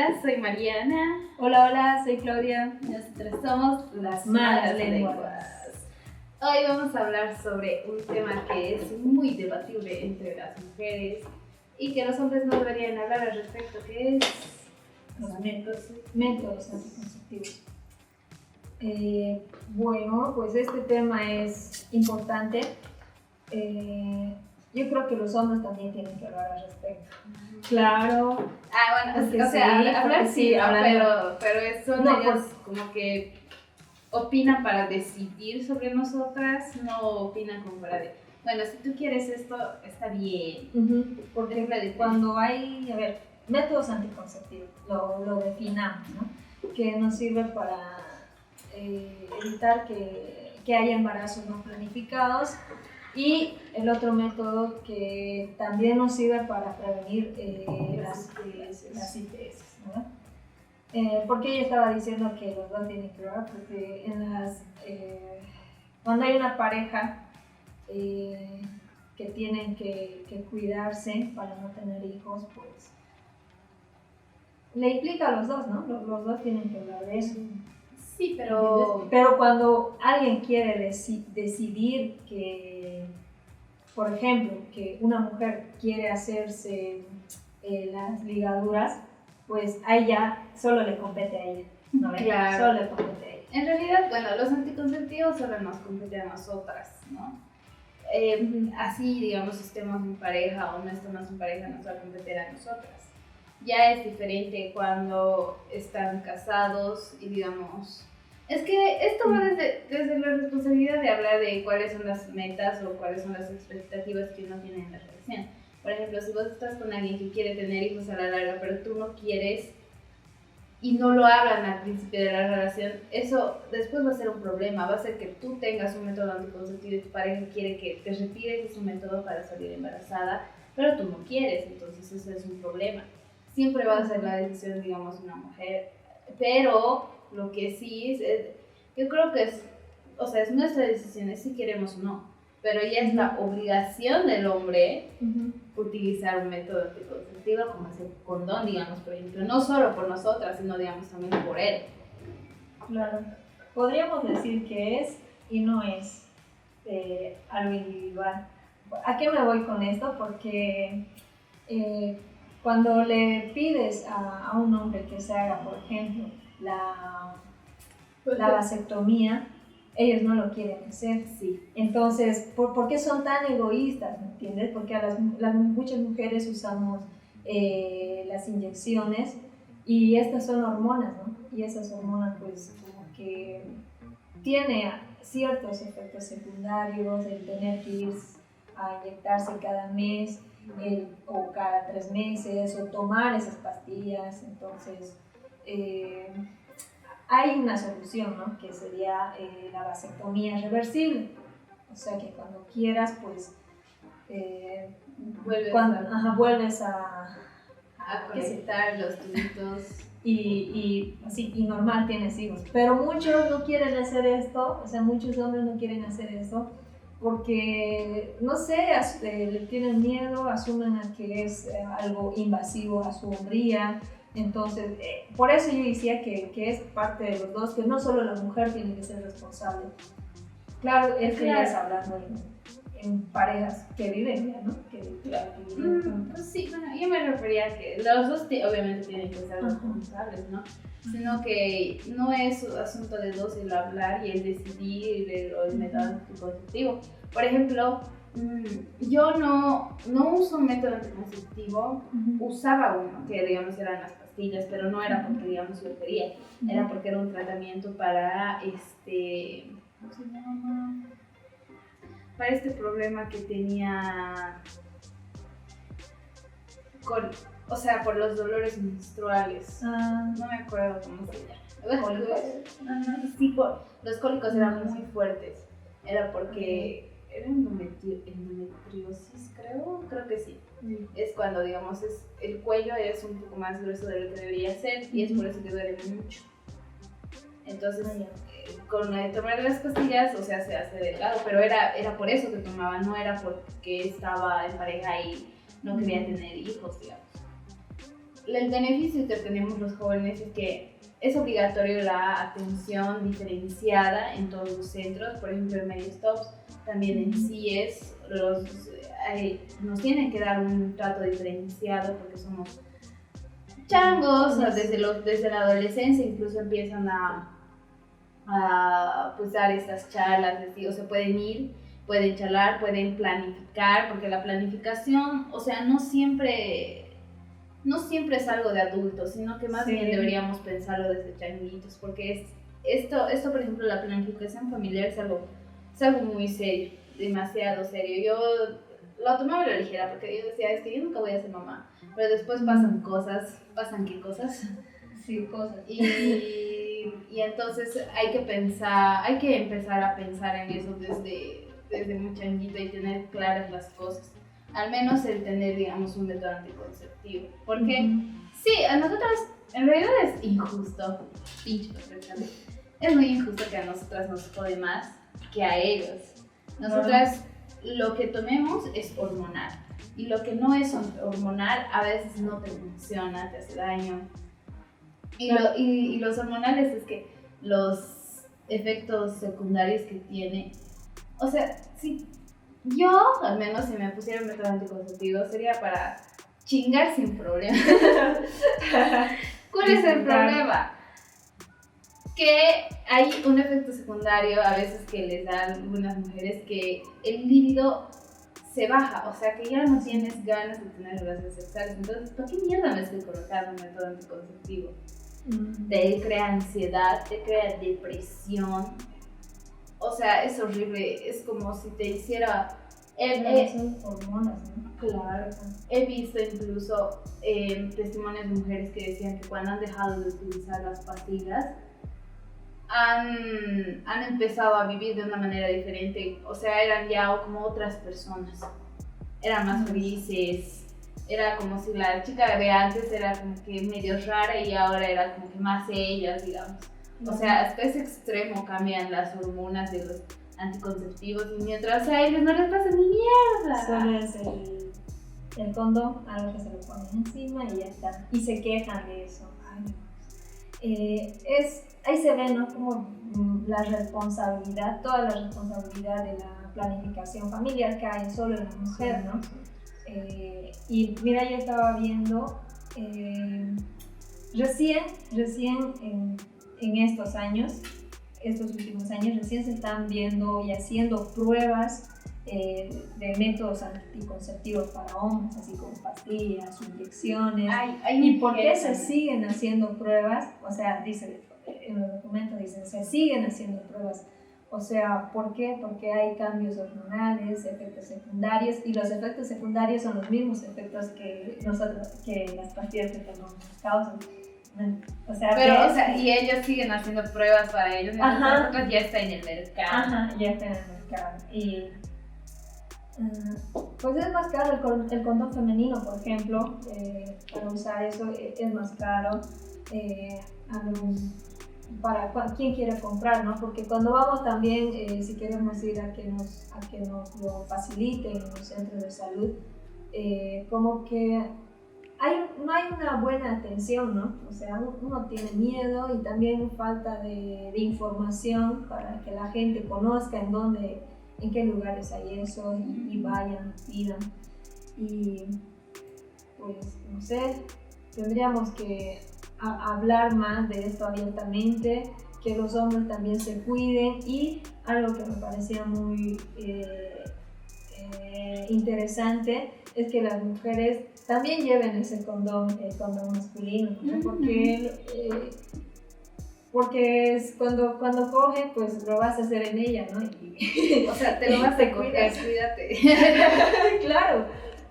Hola, soy Mariana. Hola, hola, soy Claudia. Nosotras somos las malas lenguas. Hoy vamos a hablar sobre un tema que es muy debatible entre las mujeres y que los hombres no deberían hablar al respecto, que es los métodos anticonceptivos. Bueno, pues este tema es importante. Yo creo que los hombres también tienen que hablar al respecto. Claro. Bueno, o sea, hablar sí, pero son ellos como que opinan para decidir sobre nosotras, no opinan como para bueno, si tú quieres esto, está bien. Porque cuando hay, métodos anticonceptivos, lo definamos, ¿no? Que nos sirve para evitar que haya embarazos no planificados. Y el otro método que también nos sirve para prevenir las ITS, ¿no? Porque ella estaba diciendo que los dos tienen que ver, porque cuando hay una pareja que tienen que cuidarse para no tener hijos, pues le implica a los dos, ¿no? Los dos tienen que hablar de eso. Sí, pero cuando alguien quiere decidir que, por ejemplo, que una mujer quiere hacerse las ligaduras, pues a ella solo le compete a ella, ¿no? Claro. Solo le compete a ella. En realidad, bueno, los anticonceptivos solo nos competen a nosotras, ¿no? Así, digamos, estemos en pareja o no estemos en pareja, nos va a competir a nosotras. Ya es diferente cuando están casados y digamos... Es que esto va desde la responsabilidad de hablar de cuáles son las metas o cuáles son las expectativas que uno tiene en la relación. Por ejemplo, si vos estás con alguien que quiere tener hijos a la larga, pero tú no quieres y no lo hablan al principio de la relación, eso después va a ser un problema. Va a ser que tú tengas un método anticonceptivo y tu pareja quiere que te retires ese método para salir embarazada, pero tú no quieres, entonces eso es un problema. Siempre va a ser la decisión, digamos, de una mujer, pero lo que sí es, yo creo que es nuestra decisión, es si queremos o no, pero ya es la obligación del hombre utilizar un método anticonceptivo como es el condón, digamos, por ejemplo, no solo por nosotras, sino, digamos, también por él. Claro, podríamos decir que es y no es algo individual. ¿A qué me voy con esto? Porque cuando le pides a un hombre que se haga, por ejemplo, la vasectomía, ellos no lo quieren hacer. Sí. Entonces, ¿por qué son tan egoístas? ¿Me entiendes? Porque muchas mujeres usamos las inyecciones y estas son hormonas, ¿no? Y esas hormonas, pues, como que tiene ciertos efectos secundarios, el tener que ir a inyectarse cada mes o cada 3 meses o tomar esas pastillas. Entonces, hay una solución, ¿no? Que sería la vasectomía reversible. O sea que cuando quieras, pues vuelves a conectar los tubitos y normal tienes hijos. Pero muchos no quieren hacer esto, o sea, muchos hombres no quieren hacer esto porque, no sé, le tienen miedo, asumen que es algo invasivo a su hombría. Entonces, por eso yo decía que es parte de los dos, que no solo la mujer tiene que ser responsable. Claro, ya es hablando en parejas que viven ya, ¿no? Pues sí, bueno, yo me refería a que los dos obviamente tienen que ser responsables, ¿no? Sino que no es asunto de dos el hablar y el decidir el método anticonceptivo. Por ejemplo, yo no uso un método anticonceptivo, usaba uno, que digamos eran las pastillas, pero no era porque digamos yo quería, era porque era un tratamiento para ¿cómo se llama? Para este problema que tenía por los dolores menstruales. No me acuerdo cómo se llama. Sí, los cólicos eran muy fuertes. Era porque era endometriosis, creo que sí. Es cuando, digamos, el cuello es un poco más grueso de lo que debería ser y es por eso que duele mucho. Entonces, con tomar las pastillas, o sea, se hace delgado, pero era por eso que tomaba, no era porque estaba en pareja y no quería tener hijos, digamos. el beneficio que tenemos los jóvenes es que es obligatorio la atención diferenciada en todos los centros, por ejemplo en Mediostops, también en CIES, nos tienen que dar un trato diferenciado porque somos changos, desde la adolescencia incluso empiezan a pues, dar estas charlas, o se pueden ir, pueden charlar, pueden planificar, porque la planificación, o sea, no siempre es algo de adultos, sino que más bien deberíamos pensarlo desde changuitos, porque esto, por ejemplo, la planificación familiar es algo muy serio, demasiado serio. Yo lo tomaba a la ligera porque yo decía, es que yo nunca voy a ser mamá, pero después pasan qué cosas. Sí, cosas. Y entonces hay que empezar a pensar en eso desde muy changuito y tener claras las cosas. Al menos el tener, digamos, un método anticonceptivo. Porque, sí, a nosotras, en realidad es injusto, es muy injusto que a nosotras nos jode más que a ellos. Nosotras, lo que tomemos es hormonal. Y lo que no es hormonal, a veces no te funciona, te hace daño. Y los hormonales es que los efectos secundarios que tiene, o sea, sí. Yo, al menos, si me pusiera un método anticonceptivo, sería para chingar sin problema. ¿Cuál es el problema? Que hay un efecto secundario a veces que les dan algunas mujeres que el líbido se baja, o sea que ya no tienes ganas de tener relaciones sexuales. Entonces, ¿para qué mierda me estoy colocando un método anticonceptivo? Te crea ansiedad, te crea depresión. O sea, es horrible, es como si te hiciera... son hormonas, ¿no? Claro. He visto incluso testimonios de mujeres que decían que cuando han dejado de utilizar las pastillas, han empezado a vivir de una manera diferente. O sea, eran ya como otras personas. Eran más felices. Era como si la chica de antes era como que medio rara y ahora era como que más ellas, digamos. O sea, hasta ese extremo cambian las hormonas de los anticonceptivos y mientras a ellos no les pasa ni mierda. Solo es el condón, algo que se lo ponen encima y ya está. Y se quejan de eso. Ahí se ve, ¿no? Como la responsabilidad, toda la responsabilidad de la planificación familiar cae solo en la mujer, ¿no? Y mira, yo estaba viendo recién en estos últimos años, recién se están viendo y haciendo pruebas de métodos anticonceptivos para hombres, así como pastillas, inyecciones. ¿Y por qué se siguen haciendo pruebas? O sea, dice, en los documentos dicen, se siguen haciendo pruebas. O sea, ¿por qué? Porque hay cambios hormonales, efectos secundarios, y los efectos secundarios son los mismos efectos que las pastillas que tomamos causan. O sea, y ellos siguen haciendo pruebas para ellos, nosotros ya está en el mercado. Ajá, ya está en el mercado. Y pues es más caro el condón femenino, por ejemplo, para usar eso es más caro. Para quien quiere comprar, ¿no? Porque cuando vamos también, si queremos ir a que nos lo faciliten en los centros de salud, como que no hay una buena atención, ¿no? O sea, uno tiene miedo y también falta de información para que la gente conozca en qué lugares hay eso y vayan, pidan. Y pues, no sé, tendríamos que hablar más de esto abiertamente, que los hombres también se cuiden, y algo que me parecía muy interesante es que las mujeres también lleven ese condón masculino, ¿no? Porque es cuando coge, pues lo vas a hacer en ella, ¿no? O sea, te lo vas a coger, cuídate.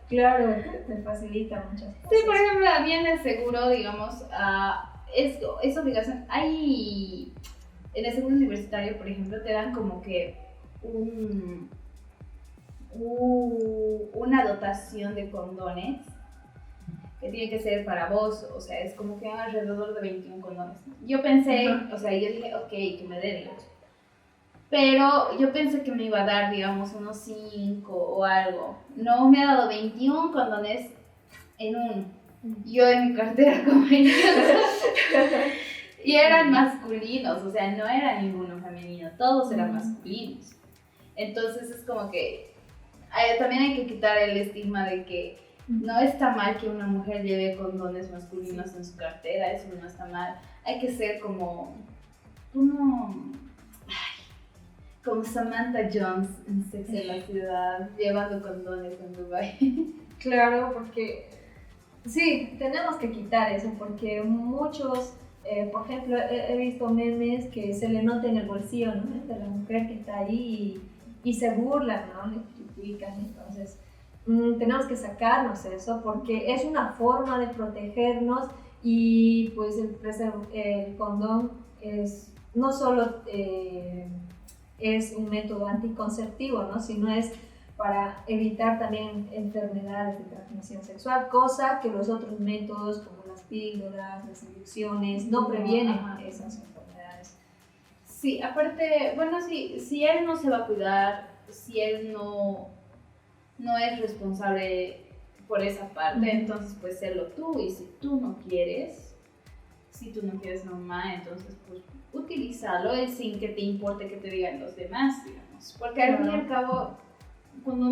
Claro, te facilita muchas cosas. Sí, por ejemplo, a mí en el seguro, digamos, es obligación. En el seguro universitario, por ejemplo, te dan como que una dotación de condones que tiene que ser para vos, o sea, es como que alrededor de 21 condones. Yo pensé, o sea, yo dije, ok, que me dé, digamos. Pero yo pensé que me iba a dar, digamos, unos 5 o algo. No, me ha dado 21 condones en uno. yo en mi cartera como ellos. Y eran masculinos, o sea, no era ninguno femenino, todos eran masculinos. Entonces es como que también hay que quitar el estigma de que no está mal que una mujer lleve condones masculinos en su cartera, eso no está mal. Hay que ser como Samantha Jones en Sex en la Ciudad, llevando condones en Dubai. Claro, porque sí, tenemos que quitar eso, porque muchos, por ejemplo, he visto memes que se le nota en el bolsillo, ¿no? De la mujer que está ahí y se burlan, ¿no? Le critican, entonces tenemos que sacarnos eso, porque es una forma de protegernos y pues el condón es no solo es un método anticonceptivo, ¿no? Sino es para evitar también enfermedades de transmisión sexual, cosa que los otros métodos como las píldoras, las inyecciones no previenen esas enfermedades. Sí, aparte, bueno, si él no se va a cuidar, si él no es responsable por esa parte, entonces pues sélo tú, y si tú no quieres mamá, entonces pues utilízalo sin que te importe que te digan los demás, digamos, porque al fin y al cabo, cuando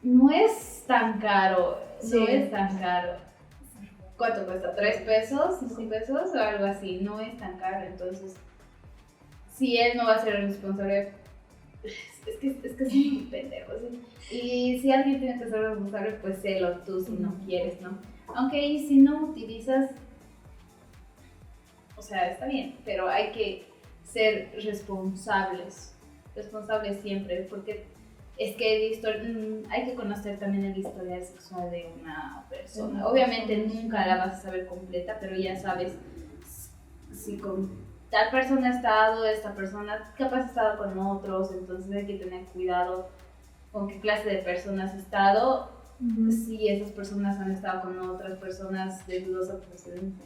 no es tan caro, ¿cuánto cuesta? ¿3 pesos? ¿5 pesos? O algo así, no es tan caro, entonces si él no va a ser el responsable, es que son muy pendejos, ¿sí? Y si alguien tiene que ser responsable, pues sélo tú si no quieres, ¿no? Aunque y si no utilizas, o sea, está bien, pero hay que ser responsables siempre, porque es que hay que conocer también el historial sexual de una persona. Obviamente nunca la vas a saber completa, pero ya sabes si con tal persona ha estado, esta persona capaz ha estado con otros, entonces hay que tener cuidado con qué clase de personas ha estado, si esas personas han estado con otras personas de dudosa procedencia.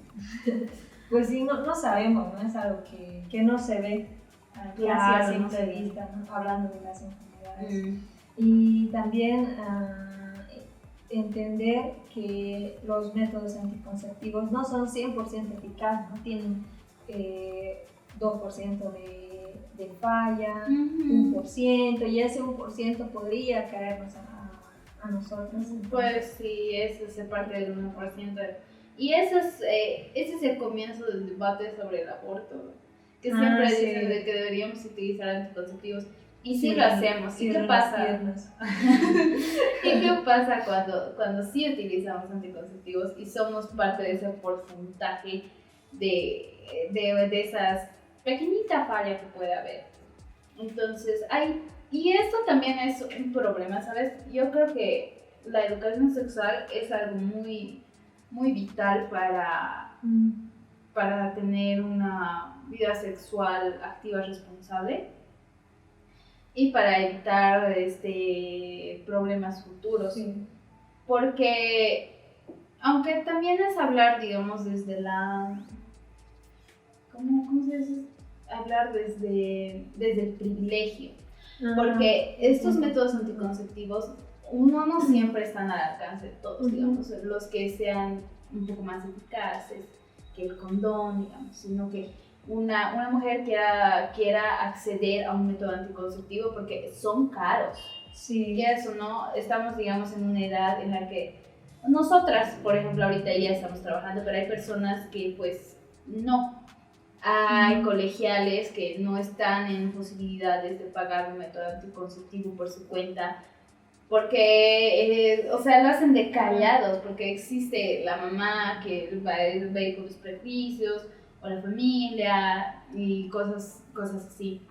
Pues sí, no sabemos, ¿no? Es algo que no se ve casi a simple vista, ¿no? Hablando de las enfermedades. Y también entender que los métodos anticonceptivos no son 100% eficaces, ¿no? Tienen 2% de falla, 1%, y ese 1% podría caernos a nosotros. Entonces. Pues sí, eso es parte del 1%. Y ese es el comienzo del debate sobre el aborto, que siempre dicen de que deberíamos utilizar anticonceptivos. Y sí lo hacemos. ¿Y qué pasa? ¿Y qué pasa cuando sí utilizamos anticonceptivos y somos parte de ese porcentaje de esas pequeñita falla que puede haber? Entonces, y esto también es un problema, ¿sabes? Yo creo que la educación sexual es algo muy, muy vital para tener una vida sexual activa, responsable, y para evitar problemas futuros. Sí. Porque, aunque también es hablar, digamos, desde la... ¿Cómo se dice? Hablar desde el privilegio. Porque estos métodos anticonceptivos, uno no siempre están al alcance de todos, digamos, los que sean un poco más eficaces que el condón, digamos, sino que una mujer quiera acceder a un método anticonceptivo porque son caros. Sí. Quieras o no, estamos, digamos, en una edad en la que nosotras, por ejemplo, ahorita ya estamos trabajando, pero hay personas que pues no. Hay colegiales que no están en posibilidades de pagar un método anticonceptivo por su cuenta, porque, o sea, lo hacen de callados, porque existe la mamá que va a ir con los prejuicios, o la familia, y cosas así.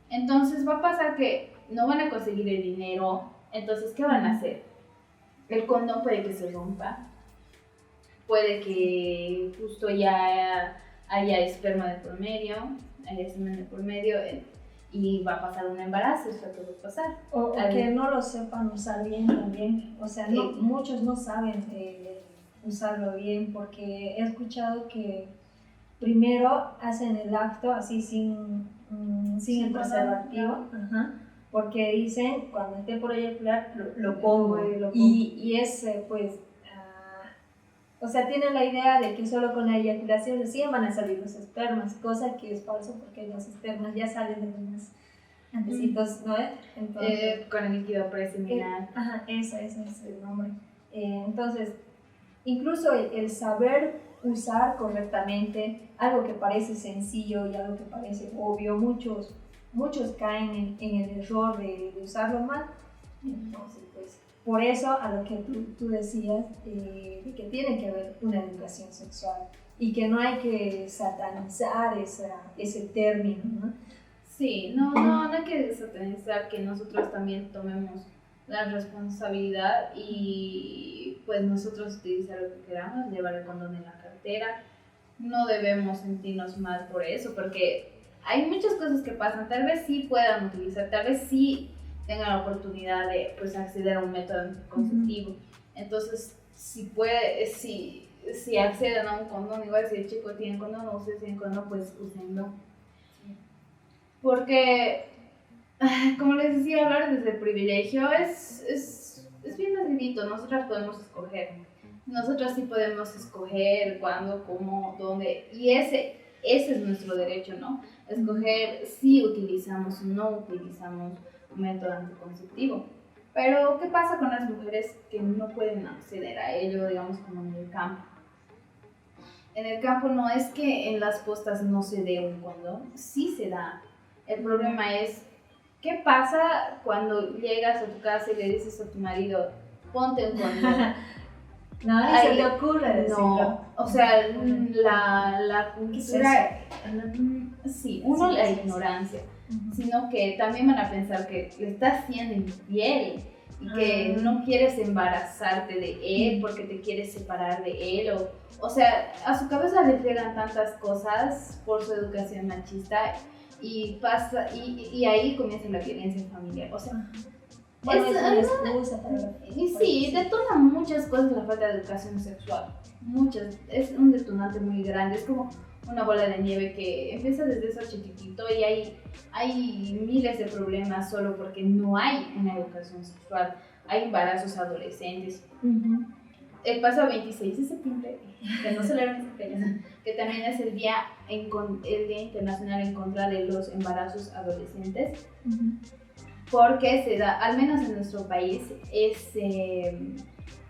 Entonces va a pasar que no van a conseguir el dinero, entonces, ¿qué van a hacer? El condón puede que se rompa, puede que justo ya haya esperma de por medio, haya semen de por medio, y va a pasar un embarazo, eso puede pasar. O que no lo sepan usar bien también, o sea, muchos no saben usarlo bien, porque he escuchado que primero hacen el acto así sin el preservativo, porque dicen, cuando esté por eyacular, lo pongo. Y es pues O sea, tienen la idea de que solo con la eyaculación recién van a salir los espermas, cosa que es falso porque los espermas ya salen de más antecitos, ¿no? Entonces, con el líquido preseminal. Ajá, ese es el nombre. Entonces, incluso el saber usar correctamente algo que parece sencillo y algo que parece obvio, muchos caen en el error de usarlo mal. Entonces, pues, por eso a lo que tú decías, de que tiene que haber una educación sexual y que no hay que satanizar ese término, ¿no? Sí, no hay que satanizar, que nosotros también tomemos la responsabilidad y pues nosotros utilizar lo que queramos, llevar el condón en la cartera. No debemos sentirnos mal por eso, porque hay muchas cosas que pasan. Tal vez sí puedan utilizar, tal vez sí tengan la oportunidad de pues acceder a un método anticonceptivo. Entonces, si acceden a un condón, igual si el chico tiene condón o ustedes tienen condón, pues úsenlo. Porque, como les decía, hablar desde el privilegio es bien facilito. Nosotras podemos escoger. Nosotras sí podemos escoger cuándo, cómo, dónde. Y ese es nuestro derecho, ¿no? Escoger si utilizamos o no utilizamos un método anticonceptivo. Pero, ¿qué pasa con las mujeres que no pueden acceder a ello, digamos, como en el campo? En el campo no es que en las postas no se dé un condón, sí se da. El problema es, ¿qué pasa cuando llegas a tu casa y le dices a tu marido, ponte un condón? No, se te ocurre decirlo. No, o sea, la cultura, sí, uno la ignorancia, sino que también van a pensar que le estás siendo infiel y que no quieres embarazarte de él porque te quieres separar de él, o sea, a su cabeza le llegan tantas cosas por su educación machista y ahí comienza la violencia familiar, o sea, bueno, es una excusa para y sí, detona muchas cosas la falta de educación sexual, muchas, es un detonante muy grande, es como una bola de nieve que empieza desde eso chiquitito y hay miles de problemas solo porque no hay una educación sexual, hay embarazos adolescentes. El pasado 26 de septiembre, que no celebran esta fecha, que también es el Día Internacional en contra de los embarazos adolescentes, porque se da, al menos en nuestro país,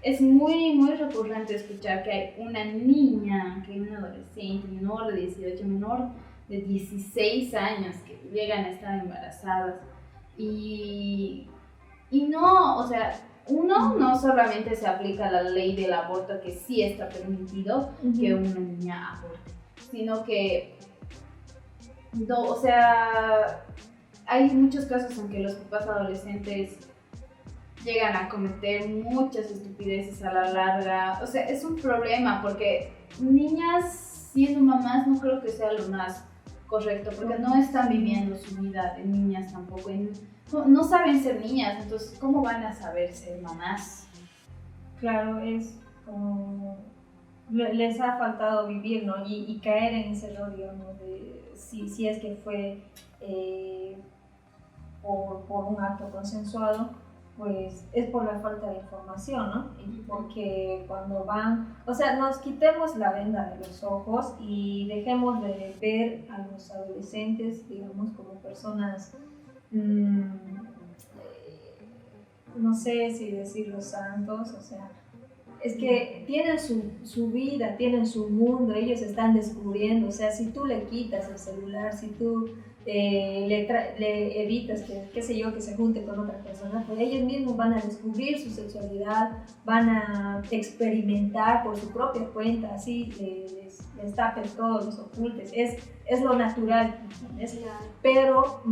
es muy, muy recurrente escuchar que hay una niña, que hay una adolescente menor de 18, menor de 16 años que llegan a estar embarazadas y no, o sea, no solamente se aplica la ley del aborto, que sí está permitido que una niña aborte, sino que, no, o sea, hay muchos casos en que los papás adolescentes llegan a cometer muchas estupideces a la larga. O sea, es un problema porque niñas siendo mamás no creo que sea lo más correcto, porque no están viviendo su vida de niñas tampoco. No saben ser niñas, entonces, ¿cómo van a saber ser mamás? Claro, es como les ha faltado vivir, ¿no? Y caer en ese error, digamos, de si es que fue por un acto consensuado, pues es por la falta de información, ¿no? Y porque cuando van, o sea, nos quitemos la venda de los ojos y dejemos de ver a los adolescentes, digamos, como personas, no sé si decirlo santos, o sea, es que tienen su vida, tienen su mundo, ellos están descubriendo, o sea, si tú le quitas el celular, si tú le evitas que, qué sé yo, que se junte con otra persona, pues ellos mismos van a descubrir su sexualidad, van a experimentar por su propia cuenta, así les tapes todo, los ocultes, es lo natural, pero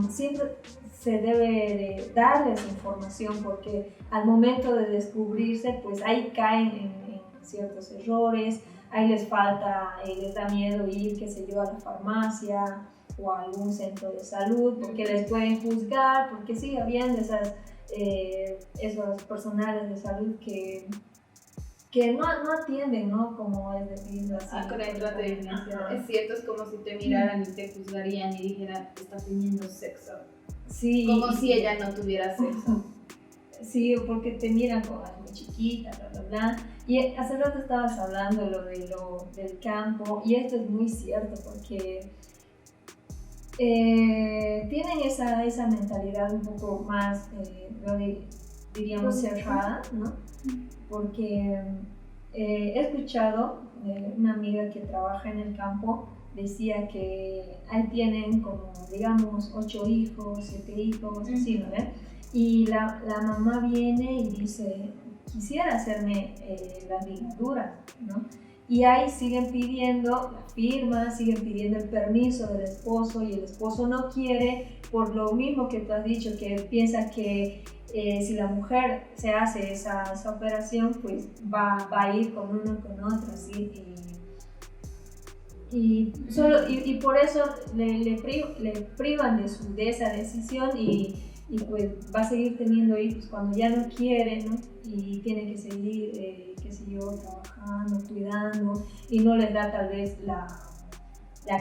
siempre se debe de darles información porque al momento de descubrirse, pues ahí caen en ciertos errores, ahí les falta, les da miedo ir, qué sé yo, a la farmacia o a algún centro de salud, porque les pueden juzgar, porque sigue habiendo esos personales de salud que no atienden, ¿no? Como es decir, así. Correcto, la deficiencia. Es cierto, es como si te miraran y te juzgarían y dijeran, está teniendo sexo. Sí. Como si ella no tuviera sexo. Sí, porque te miran como muy chiquita, bla, bla, bla. Y hace rato estabas hablando del campo, y esto es muy cierto, porque tienen esa mentalidad un poco más, diríamos, cerrada, ¿no? Porque he escuchado una amiga que trabaja en el campo, decía que ahí tienen como, digamos, 8 hijos, 7 hijos, así, ¿no? Y la mamá viene y dice, quisiera hacerme las ligaduras, ¿no? Y ahí siguen pidiendo la firma, siguen pidiendo el permiso del esposo, y el esposo no quiere, por lo mismo que tú has dicho, que piensa que si la mujer se hace esa operación, pues va a ir con uno y con otro, ¿sí? Y por eso le privan de esa decisión, y pues va a seguir teniendo hijos cuando ya no quiere, ¿no? Y tiene que seguir, qué sé yo, trabajando, cuidando, y no les da tal vez la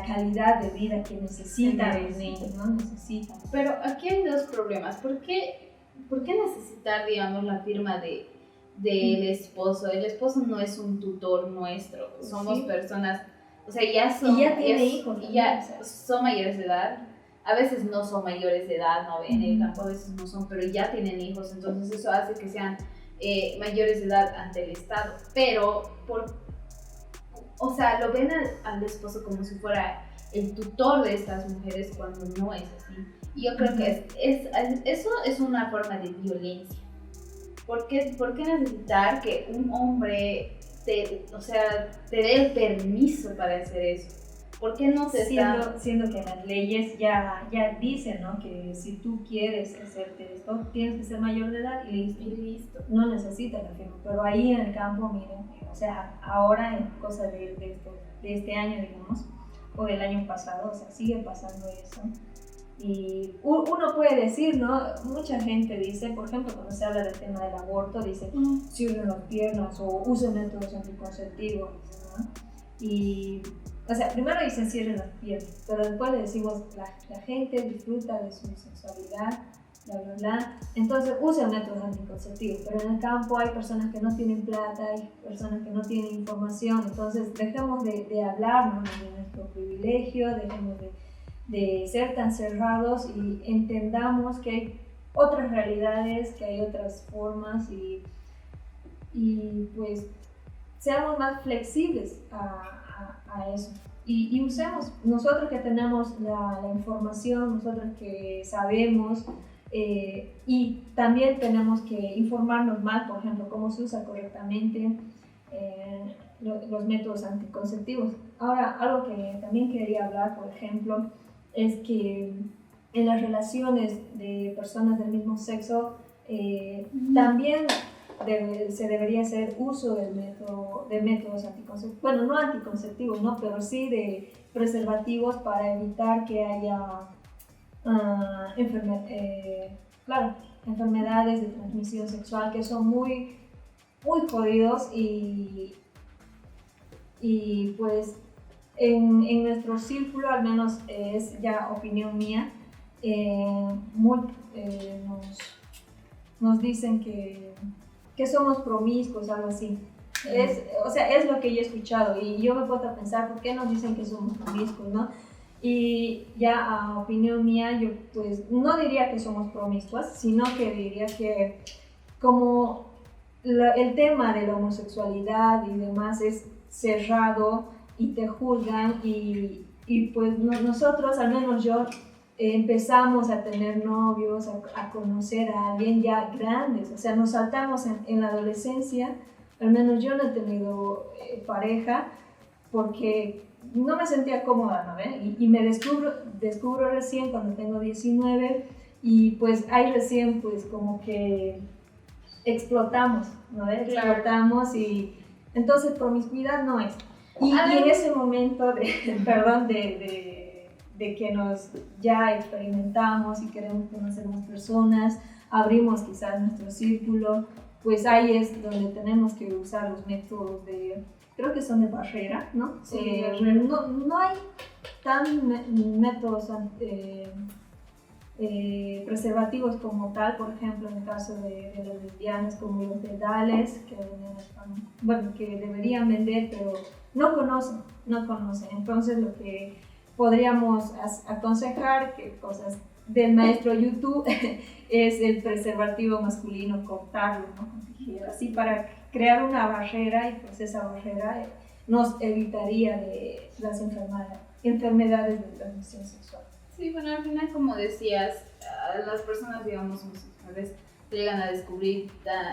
calidad de vida que necesitan los niños, ¿no? Necesitan. Pero aquí hay dos problemas. ¿Por qué necesitar, digamos, la firma del esposo? El esposo no es un tutor nuestro, somos personas, o sea, tiene hijos, y ya son mayores de edad. A veces no son mayores de edad, ¿no? En el campo a veces no son, pero ya tienen hijos, entonces eso hace que sean mayores de edad ante el Estado. Pero, o sea, lo ven al esposo como si fuera el tutor de estas mujeres, cuando no es así. Y yo creo que eso es una forma de violencia. ¿Por qué necesitar que un hombre te dé el permiso para hacer eso? ¿Por qué no te siendo que las leyes ya dicen, ¿no? Que si tú quieres hacerte esto, tienes que ser mayor de edad y listo. No necesitas la firma. Pero ahí en el campo, miren, o sea, ahora es cosa de este año, digamos, o del año pasado, o sea, sigue pasando eso. Y uno puede decir, ¿no? Mucha gente dice, por ejemplo, cuando se habla del tema del aborto, dice, cierren las piernas o usen métodos anticonceptivos, ¿no? Y, o sea, primero dicen cierren las piernas, pero después le decimos, la gente disfruta de su sexualidad, bla, bla, bla. Entonces usen métodos anticonceptivos, pero en el campo hay personas que no tienen plata, hay personas que no tienen información. Entonces dejemos de hablarnos de nuestro privilegio, dejemos de ser tan cerrados y entendamos que hay otras realidades, que hay otras formas, y pues seamos más flexibles a eso. Y usemos, nosotros que tenemos la información, nosotros que sabemos, y también tenemos que informarnos más, por ejemplo, cómo se usa correctamente los métodos anticonceptivos. Ahora, algo que también quería hablar, por ejemplo, es que en las relaciones de personas del mismo sexo también se debería hacer uso de métodos anticonceptivos, bueno, no anticonceptivos, ¿no? Pero sí de preservativos, para evitar que haya enfermedades de transmisión sexual, que son muy, muy jodidos, y pues en nuestro círculo, al menos es ya opinión mía, nos dicen que somos promiscuos, algo así. O sea, es lo que yo he escuchado, y yo me puedo pensar, ¿por qué nos dicen que somos promiscuos, no? Y ya a opinión mía, yo pues no diría que somos promiscuas, sino que diría que como el tema de la homosexualidad y demás es cerrado y te juzgan, y pues nosotros, al menos yo, empezamos a tener novios, a conocer a alguien ya grandes, o sea, nos saltamos en la adolescencia. Al menos yo no he tenido pareja porque no me sentía cómoda, ¿no? Y me descubro recién cuando tengo 19, y pues ahí recién pues como que explotamos, ¿no? Claro. Explotamos, y entonces promiscuidad no es. Y en ese momento de que nos ya experimentamos y queremos conocer más personas, abrimos quizás nuestro círculo, pues ahí es donde tenemos que usar los métodos creo que son de barrera, ¿no? Sí, no hay tan métodos preservativos como tal, por ejemplo, en el caso de las lesbianas, como los dedales, que deberían vender, pero no conocen. Entonces, lo que podríamos aconsejar, que cosas del maestro YouTube, es el preservativo masculino, cortarlo, ¿no? Con tijera, así para crear una barrera, y pues esa barrera nos evitaría de las enfermedades de transmisión sexual. Sí, bueno, al final, como decías, las personas, digamos, homosexuales llegan a descubrir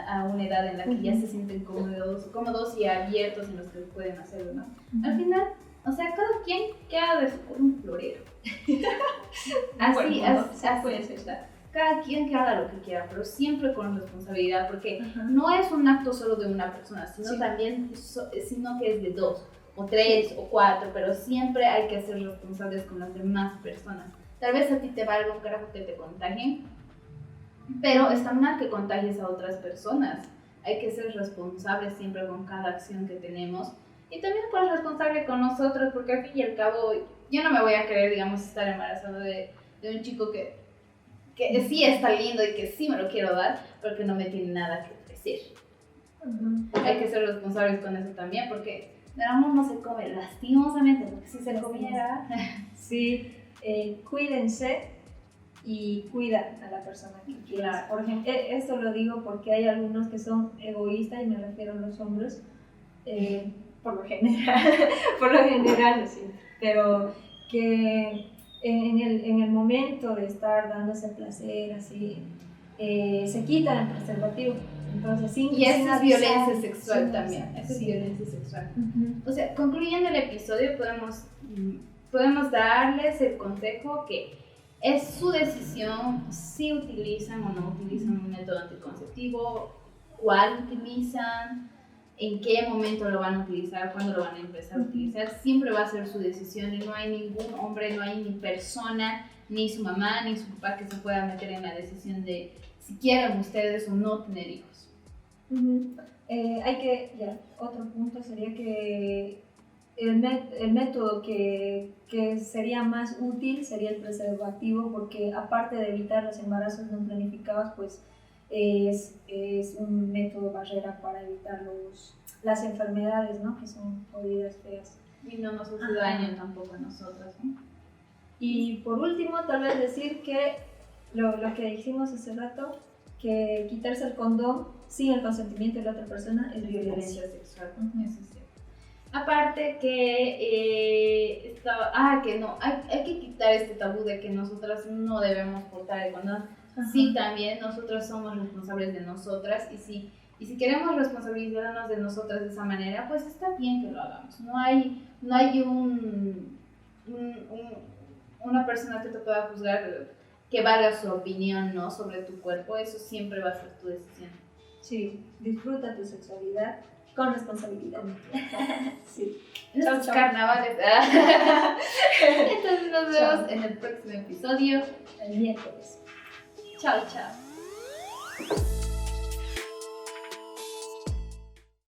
a una edad en la que ya se sienten cómodos y abiertos en los que pueden hacerlo, ¿no? Al final, o sea, cada quien queda de su culo un florero. Así puede ser. Cada quien que haga lo que quiera, pero siempre con responsabilidad, porque no es un acto solo de una persona, sino que es de 2 o 3 o 4, pero siempre hay que ser responsables con las demás personas. Tal vez a ti te valga un carajo que te contagien, pero está mal que contagies a otras personas. Hay que ser responsables siempre con cada acción que tenemos, y también pues responsable con nosotros, porque al fin y al cabo yo no me voy a querer, digamos, estar embarazada de un chico que sí está lindo y que sí me lo quiero dar, pero que no me tiene nada que ofrecer. Hay que ser responsables con eso también, porque el amor no se come, lastimosamente, porque si se comiera... Sí, cuídense y cuida a la persona que quieras. Claro. Por ejemplo, esto lo digo porque hay algunos que son egoístas, y me refiero a los hombres, por lo general, sí, pero que en el momento de estar dándose placer, así, se quitan el preservativo. Entonces, y eso es violencia sexual también. Eso es violencia sexual. O sea, concluyendo el episodio, podemos darles el consejo que es su decisión si utilizan o no utilizan un método anticonceptivo, cuál utilizan, en qué momento lo van a utilizar, cuándo lo van a empezar a utilizar. Siempre va a ser su decisión, y no hay ningún hombre, no hay ni persona, ni su mamá, ni su papá que se pueda meter en la decisión de si quieren ustedes o no tener hijos. Otro punto sería que el método que sería más útil sería el preservativo, porque aparte de evitar los embarazos no planificados, pues es un método barrera para evitar las enfermedades, ¿no? Que son jodidas, feas. Y no nos hace daño tampoco a nosotras, ¿no? Y por último, tal vez decir que lo que dijimos hace rato, que quitarse el condón sin el consentimiento de la otra persona es violencia sexual. Eso es cierto. Aparte que hay que quitar este tabú de que nosotras no debemos portar el condón. Sí, también nosotras somos responsables de nosotras, y si queremos responsabilizarnos de nosotras de esa manera, pues está bien que lo hagamos. No hay una persona que te pueda juzgar que valga su opinión, ¿no?, sobre tu cuerpo. Eso siempre va a ser tu decisión. Sí, disfruta tu sexualidad con responsabilidad. Sí. Estos carnavales. Entonces nos vemos en el próximo episodio, el miércoles. Chao, chao.